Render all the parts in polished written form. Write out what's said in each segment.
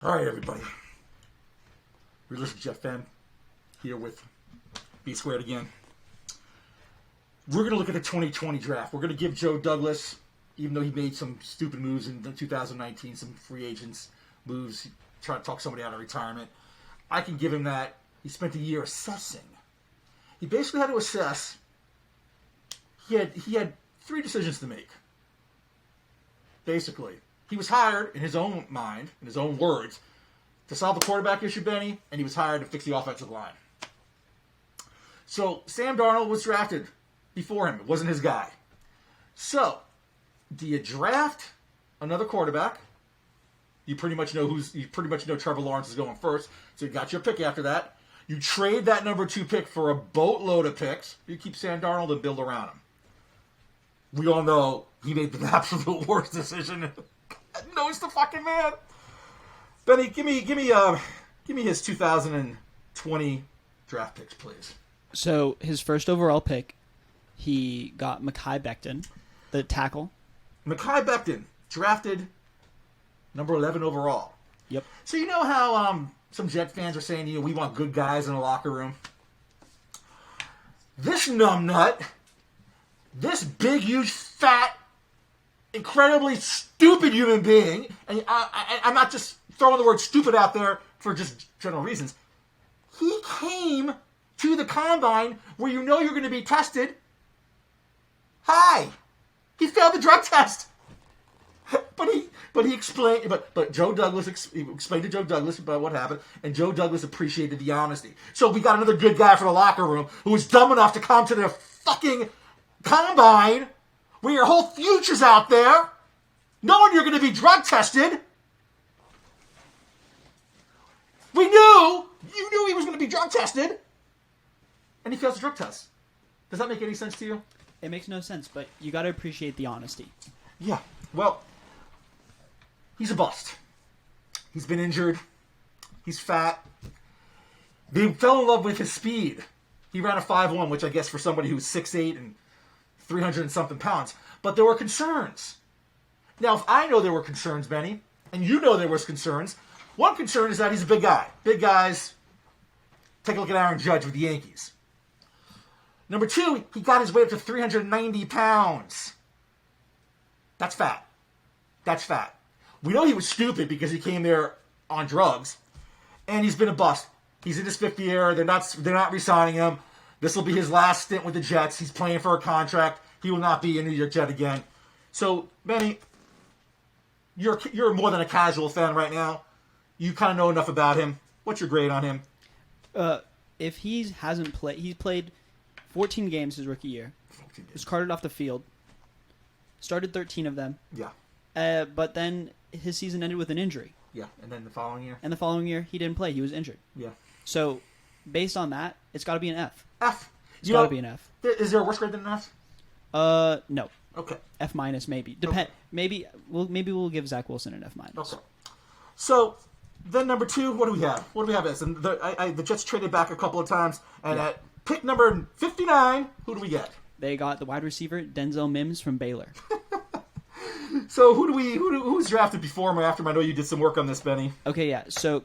All right, everybody. Realistic Jet fan here with B Squared again. We're going to look at the 2020 draft. We're going to give Joe Douglas, even though he made some stupid moves in 2019, some free agents moves, trying to talk somebody out of retirement. I can give him that. He spent a year assessing. He basically had to assess. He had three decisions to make. Basically, he was hired in his own mind, in his own words, to solve the quarterback issue, Benny, and he was hired to fix the offensive line. So Sam Darnold was drafted before him. It wasn't his guy. So, do you draft another quarterback? You pretty much know Trevor Lawrence is going first, so you got your pick after that. You trade that number 2 pick for a boatload of picks. You keep Sam Darnold and build around him. We all know he made the absolute worst decision. No, he's the fucking man. Benny, give me his 2020 draft picks, please. So his first overall pick, he got Mekhi Becton, the tackle. Mekhi Becton, drafted number 11 overall. Yep. So you know how some Jet fans are saying, we want good guys in the locker room? This numbnut, this big, huge, fat, incredibly stupid human being, and I'm not just throwing the word stupid out there for just general reasons. He came to the combine where you know you're going to be tested. Hi. He failed the drug test. But he explained, but Joe Douglas explained to Joe Douglas about what happened, and Joe Douglas appreciated the honesty. So we got another good guy for the locker room who was dumb enough to come to the fucking combine where your whole future's out there, knowing you're going to be drug tested. You knew he was going to be drug tested, and he fails the drug test. Does that make any sense to you? It makes no sense, but you got to appreciate the honesty. Yeah, well, he's a bust. He's been injured. He's fat. They fell in love with his speed. He ran a 5.1, which I guess for somebody who's 6'8 and 300 and something pounds. But there were concerns. Now, if I know there were concerns, Benny, and you know there was concerns, one concern is that he's a big guy. Big guys, take a look at Aaron Judge with the Yankees. Number 2, he got his way up to 390 pounds. That's fat. That's fat. We know he was stupid because he came there on drugs, and he's been a bust. He's in his 5th year. They're not re-signing him. This will be his last stint with the Jets. He's playing for a contract. He will not be a New York Jet again. So, Benny, you're more than a casual fan right now. You kind of know enough about him. What's your grade on him? If he's played 14 games his rookie year. 14 games. Was carted off the field. Started 13 of them. Yeah. But then his season ended with an injury. Yeah, and then the following year? And the following year, he didn't play. He was injured. Yeah. So, based on that, it's got to be an F. F. It's got to be an F. Is there a worse grade than an F? No. Okay. F minus maybe. Okay. Maybe we'll give Zach Wilson an F minus. Okay. So then number 2, what do we have? What do we have as? And the Jets traded back a couple of times, and Yeah. at pick number 59, who do we get? They got the wide receiver Denzel Mims from Baylor. So who's drafted before him or after him? I know you did some work on this, Benny. Okay, yeah. So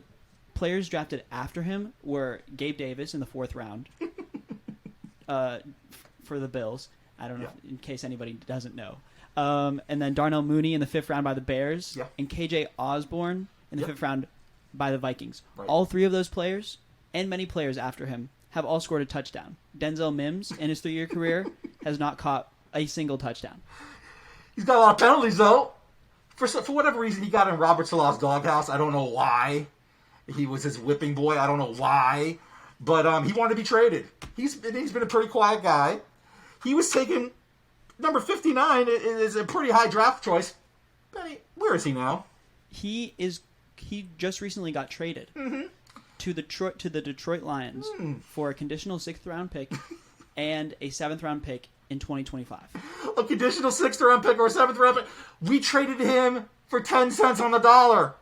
players drafted after him were Gabe Davis in the 4th round for the Bills. I don't know in case anybody doesn't know. And then Darnell Mooney in the 5th round by the Bears. Yeah. And KJ Osborne in the 5th round by the Vikings. Right. All 3 of those players and many players after him have all scored a touchdown. Denzel Mims in his 3-year career has not caught a single touchdown. He's got a lot of penalties, though. For whatever reason, he got in Robert Saleh's doghouse. I don't know why. He was his whipping boy. I don't know why. But he wanted to be traded. He's been a pretty quiet guy. He was taken... Number 59 is a pretty high draft choice. Benny, where is he now? He just recently got traded to the Detroit Lions for a conditional 6th round pick and a 7th round pick in 2025. A conditional 6th round pick or a 7th round pick. We traded him for 10 cents on the dollar.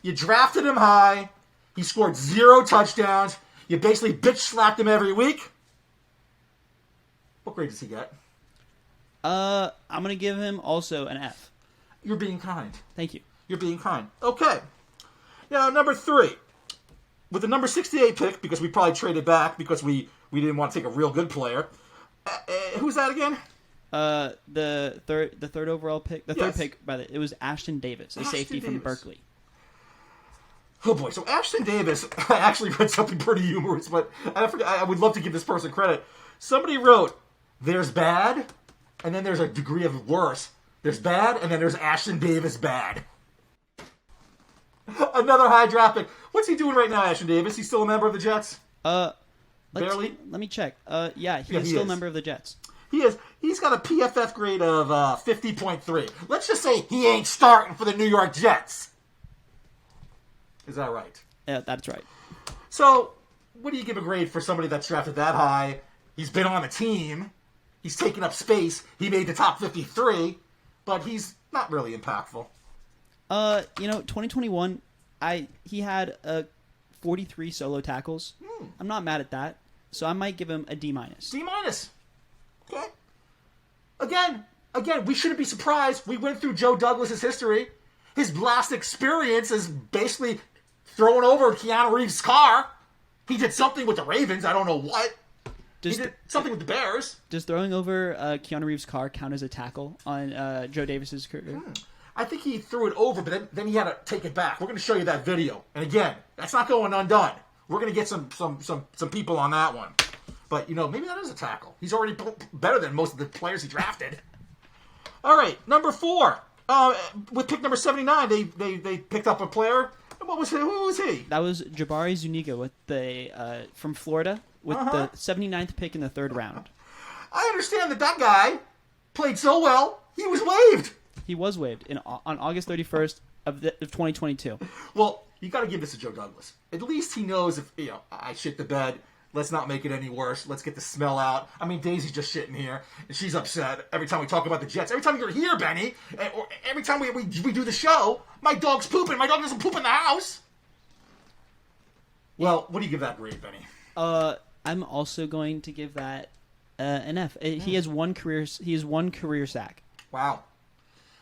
You drafted him high. He scored 0 touchdowns. You basically bitch slapped him every week. What grade does he get? I'm going to give him also an F. You're being kind. Thank you. You're being kind. Okay. Yeah, number 3. With the number 68 pick, because we probably traded back because we didn't want to take a real good player. Who's that again? The third overall pick, Yes. third pick it was Ashton Davis, a Ashton safety from Davis. Berkeley. Oh boy, so Ashton Davis, I actually read something pretty humorous, but I would love to give this person credit. Somebody wrote, there's bad, and then there's a degree of worse. There's bad, and then there's Ashton Davis bad. Another high draft pick. What's he doing right now, Ashton Davis? He's still a member of the Jets? Barely? Let me check. Yeah, he he's still a is. member of the Jets. He is. He's got a PFF grade of 50.3. Let's just say he ain't starting for the New York Jets. Is that right? Yeah, that's right. So, what do you give a grade for somebody that's drafted that high? He's been on the team. He's taken up space. He made the top 53, but he's not really impactful. 2021, he had 43 solo tackles. I'm not mad at that, so I might give him a D-. D-. Okay. Again, we shouldn't be surprised. We went through Joe Douglas's history. His last experience is basically throwing over Keanu Reeves' car. He did something with the Ravens. I don't know what. He did something with the Bears. Does throwing over Keanu Reeves' car count as a tackle on Joe Davis's career? I think he threw it over, but then he had to take it back. We're going to show you that video. And again, that's not going undone. We're going to get some people on that one. But, maybe that is a tackle. He's already better than most of the players he drafted. All right, number 4. With pick number 79, they picked up a player. Who was he? That was Jabari Zuniga with from Florida with the 79th pick in the 3rd round. I understand that guy played so well, he was waived. He was waived on August 31st of 2022. Well, you got to give this to Joe Douglas. At least he knows if I shit the bed. Let's not make it any worse. Let's get the smell out. I mean, Daisy's just shitting here, and she's upset every time we talk about the Jets. Every time you're here, Benny, or every time we do the show, my dog's pooping. My dog doesn't poop in the house. Well, what do you give that grade, Benny? I'm also going to give that an F. He has one career sack. Wow.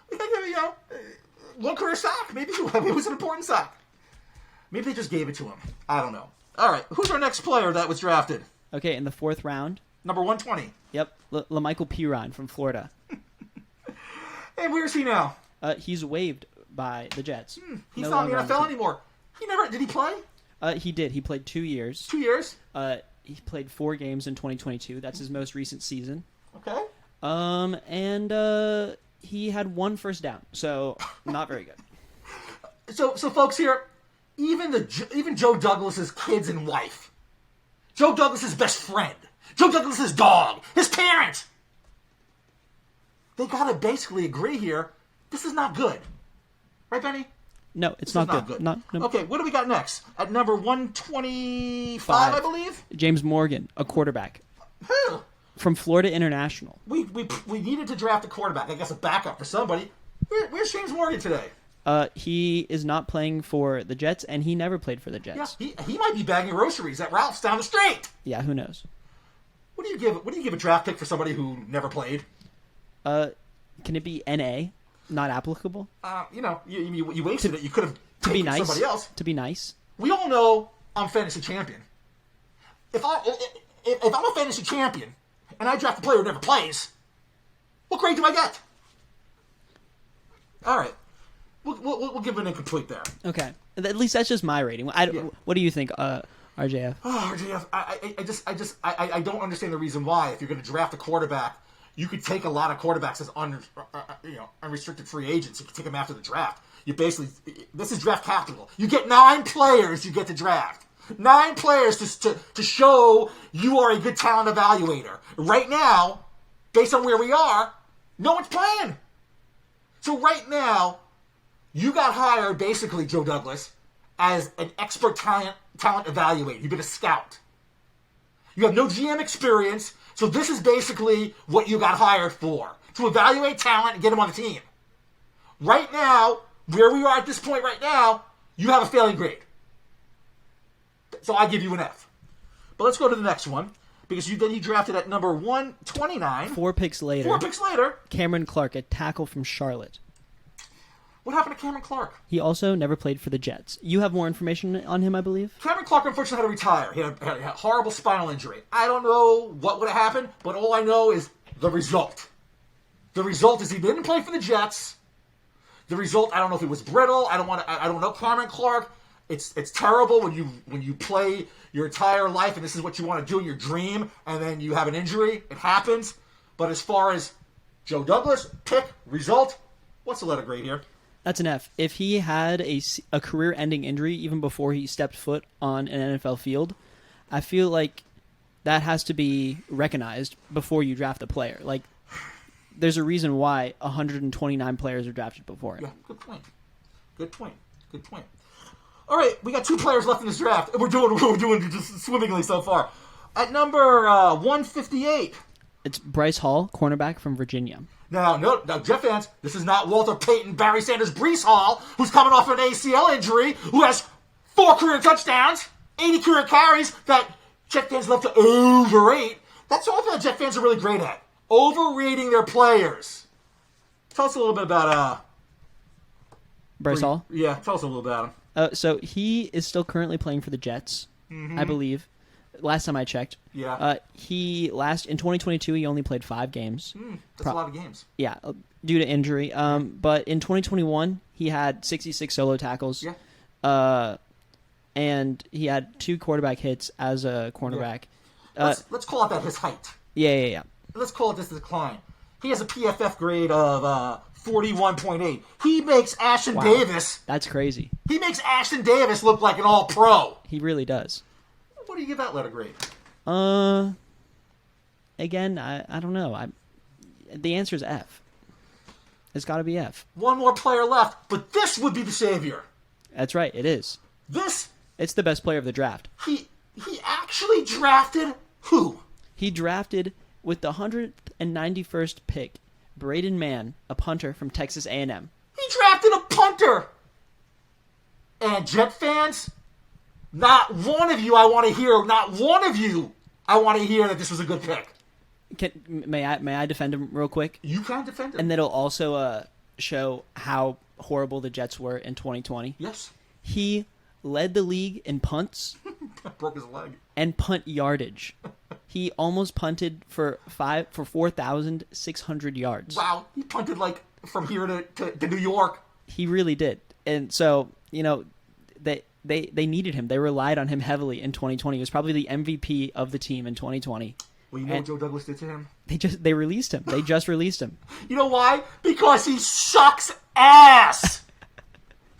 We gotta give one career sack. Maybe it was an important sack. Maybe they just gave it to him. I don't know. All right, who's our next player that was drafted? Okay, in the 4th round. Number 120. Yep, LaMichael Piron from Florida. And where's he now? He's waived by the Jets. He's No not in the longer on NFL the team. anymore. Did he play? He did. He played 2 years. 2 years? He played 4 games in 2022. That's his most recent season. Okay. And he had 1 first down, so not very good. So folks here, even Joe Douglas's kids and wife, Joe Douglas's best friend, Joe Douglas's dog, his parents, they gotta basically agree here. This is not good, right, Benny? No, it's This is not good. No. Okay, what do we got next? At number 125, I believe. James Morgan, a quarterback Who? from Florida International. We needed to draft a quarterback. I guess a backup for somebody. Where's James Morgan today? He is not playing for the Jets, and he never played for the Jets. Yeah, he might be bagging groceries at Ralph's down the street. Yeah, who knows? What do you give a draft pick for somebody who never played? Can it be NA? Not applicable? You wasted it. You could have To be taken nice. somebody else. To be nice. We all know I'm fantasy champion. If I'm a fantasy champion and I draft a player who never plays, what grade do I get? All right, we'll give it an incomplete there. Okay. At least that's just my rating. What do you think, RJF? Oh, RJF, I don't understand the reason why. If you're going to draft a quarterback, you could take a lot of quarterbacks as unrestricted free agents. You can take them after the draft. This is draft capital. You get 9 players you get to draft. 9 players to show you are a good talent evaluator. Right now, based on where we are, no one's playing. So right now, you got hired, basically, Joe Douglas, as an expert talent evaluator. You've been a scout. You have no GM experience, so this is basically what you got hired for, to evaluate talent and get them on the team. Right now, where we are at this point right now, you have a failing grade. So I give you an F. But let's go to the next one, because then you drafted at number 129. 4 picks later. 4 picks later. Cameron Clark, a tackle from Charlotte. What happened to Cameron Clark? He also never played for the Jets. You have more information on him, I believe? Cameron Clark unfortunately had to retire. He had a horrible spinal injury. I don't know what would have happened, but all I know is the result. The result is he didn't play for the Jets. The result, I don't know if it was brittle. I don't know Cameron Clark. It's terrible when you play your entire life and this is what you want to do in your dream, and then you have an injury. It happens. But as far as Joe Douglas, pick, result, what's the letter grade here? That's an F. If he had a career-ending injury even before he stepped foot on an NFL field, I feel like that has to be recognized before you draft a player. Like, there's a reason why 129 players are drafted before him. Yeah, good point. Good point. Good point. All right, we got 2 players left in this draft. We're doing just swimmingly so far. At number 158. It's Bryce Hall, cornerback from Virginia. Now, Jet fans, this is not Walter Payton, Barry Sanders, Breece Hall, who's coming off an ACL injury, who has 4 career touchdowns, 80 career carries that Jet fans love to overrate. That's all that Jet fans are really great at. Overrating their players. Tell us a little bit about Bryce Hall? Yeah, tell us a little about him. So he is still currently playing for the Jets, I believe. Last time I checked. Yeah. In 2022 he only played 5 games. That's a lot of games. Yeah, due to injury. But in 2021 he had 66 solo tackles. Yeah. And he had 2 quarterback hits as a cornerback. Let's call it that his height. Yeah. Let's call it this decline. He has a PFF grade of 41.8. He makes Ashton Davis. That's crazy. He makes Ashton Davis look like an all-pro. He really does. What do you give that letter grade? Again, I don't know. The answer is F. It's got to be F. One more player left, but this would be the savior. That's right. It is. It's the best player of the draft. He actually drafted who? He drafted with the 191st pick, Braden Mann, a punter from Texas A&M. He drafted a punter. And Jet fans, not one of you I want to hear that this was a good pick. May I defend him real quick? You can defend him. And that'll also show how horrible the Jets were in 2020. Yes. He led the league in punts. Broke his leg. And punt yardage. He almost punted for 4,600 yards. Wow, he punted like from here to New York. He really did. And so, they needed him. They relied on him heavily in 2020. He was probably the MVP of the team in 2020. Well, you know what Joe Douglas did to him? They released him. They just released him. You know why? Because he sucks ass.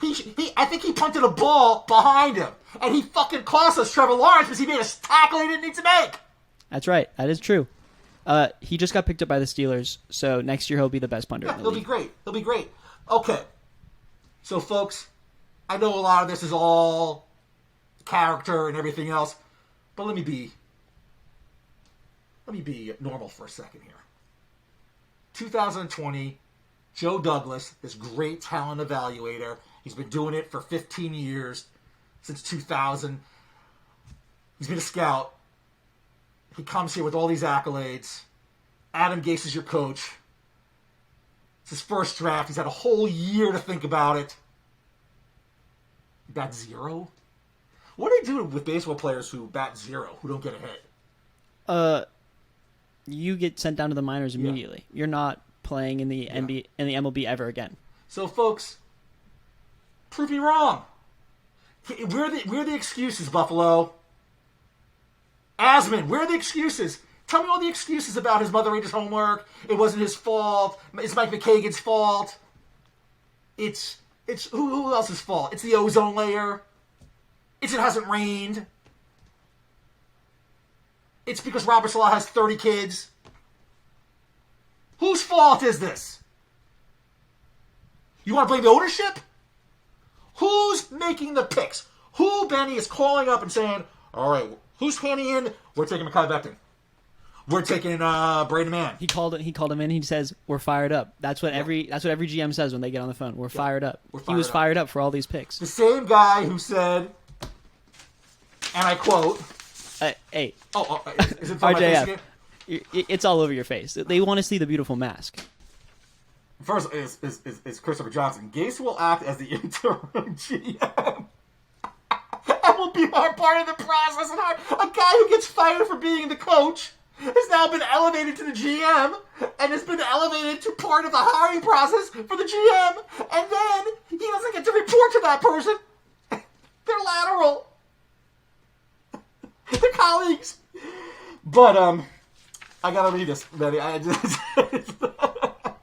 I think he punted a ball behind him, and he fucking cost us Trevor Lawrence because he made a tackle he didn't need to make. That's right. That is true. He just got picked up by the Steelers, so next year he'll be the best punter in the league. He'll be great. Okay. So, folks, I know a lot of this is all character and everything else, but let me be normal for a second here. 2020, Joe Douglas, this great talent evaluator. He's been doing it for 15 years, since 2000. He's been a scout. He comes here with all these accolades. Adam Gase is your coach. It's his first draft. He's had a whole year to think about it. Bat 0? What do they do with baseball players who bat 0, who don't get a hit? You get sent down to the minors immediately. Yeah. You're not playing in the NBA, in the MLB ever again. So, folks, prove me wrong. Where are the excuses, Buffalo? Asman, where are the excuses? Tell me all the excuses about his mother ate his homework. It wasn't his fault. It's Mike McKagan's fault. It's who else's fault? It's the ozone layer. It hasn't rained. It's because Robert Salah has 30 kids. Whose fault is this? You want to blame the ownership? Who's making the picks? Who, Benny, is calling up and saying, all right, who's handing in? We're taking Mekhi Becton. We're taking Braden Mann. He called him in. He says, "We're fired up." That's what every GM says when they get on the phone. We're fired up. He was fired up for all these picks. The same guy who said, and I quote, "Hey, is it from RJF? It's all over your face. They want to see the beautiful mask." First is Christopher Johnson. Gase will act as the interim GM. And will be our part of the process. And a guy who gets fired for being the coach has now been elevated to the GM and has been elevated to part of the hiring process for the GM. And then he doesn't get to report to that person. They're lateral. They're colleagues. But, I gotta read this, Betty.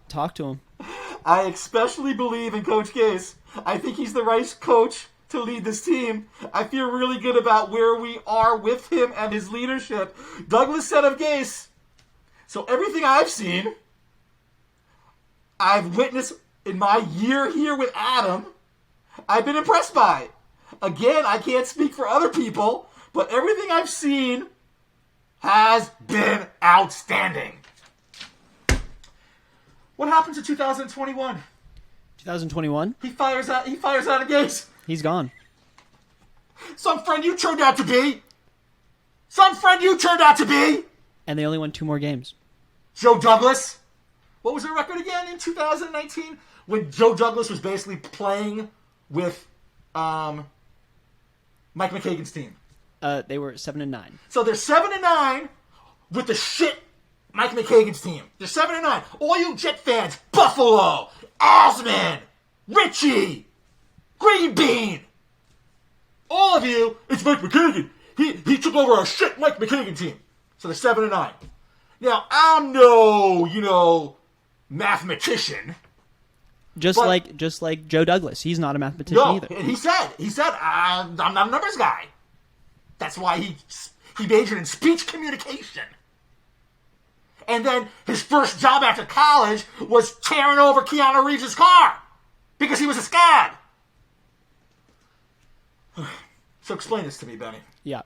Talk to him. I especially believe in Coach Gase. I think he's the right coach to lead this team. I feel really good about where we are with him and his leadership. Douglas said of Gase, so everything I've seen, I've witnessed in my year here with Adam, I've been impressed by. Again, I can't speak for other people, but everything I've seen has been outstanding. What happens in 2021? 2021? He fires out a Gase. He's gone. Some friend you turned out to be. Some friend you turned out to be. And they only won 2 more games. Joe Douglas. What was their record again in 2019? When Joe Douglas was basically playing with Mike McKagan's team. They were 7-9. So they're 7-9 with the shit Mike McKagan's team. They're 7-9. All you Jet fans, Buffalo, Osman, Richie, Green Bean. All of you, it's Mike McKagan. He took over a shit Mike McKagan team. So they're 7-9. Now, I'm no, mathematician. Just like Joe Douglas. He's not a mathematician either. And he said, I'm not a numbers guy. That's why he majored in speech communication. And then his first job after college was tearing over Keanu Reeves' car because he was a scab. So explain this to me, Benny. Yeah.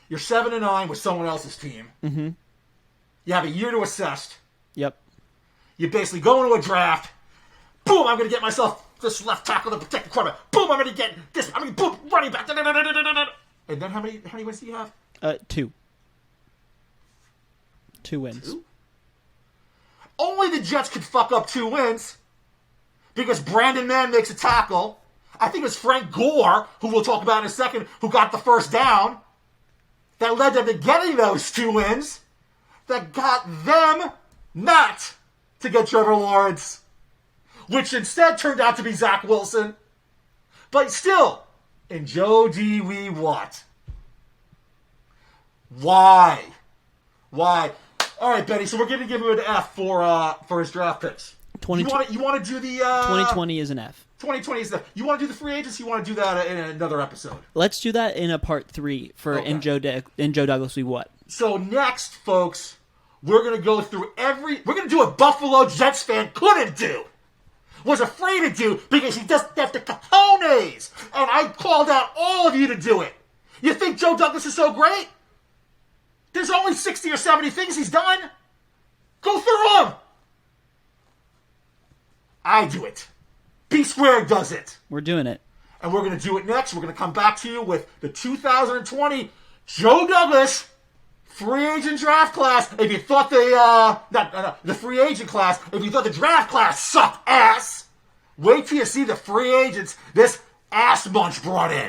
You're 7-9 with someone else's team. Mm-hmm. You have a year to assess. Yep. You basically go into a draft. Boom, I'm going to get myself this left tackle to protect the quarterback. Boom, I'm going to get this. I'm going to boom, running back. And then how many wins do you have? 2. 2 wins. 2? Only the Jets could fuck up 2 wins because Brandon Mann makes a tackle. I think it was Frank Gore, who we'll talk about in a second, who got the first down. That led them to getting those 2 wins. That got them not to get Trevor Lawrence, which instead turned out to be Zach Wilson. But still, in Joe D. we what? Why? All right, Benny. So we're going to give him an F for his draft picks. You want to do the 2020 is an F. 2020 is the. You want to do the free agents? You want to do that in another episode? Let's do that in a part 3 for Okay. in Joe Douglas we what. So next, folks, we're going to go through we're going to do what Buffalo Jets fan couldn't do. Was afraid to do because he doesn't have the cojones. And I called out all of you to do it. You think Joe Douglas is so great? There's only 60 or 70 things he's done. Go through them. I do it. B Squared does it. We're doing it. And we're going to do it next. We're going to come back to you with the 2020 Joe Douglas free agent draft class. If you thought the free agent class, if you thought the draft class sucked ass, wait till you see the free agents this ass munch brought in.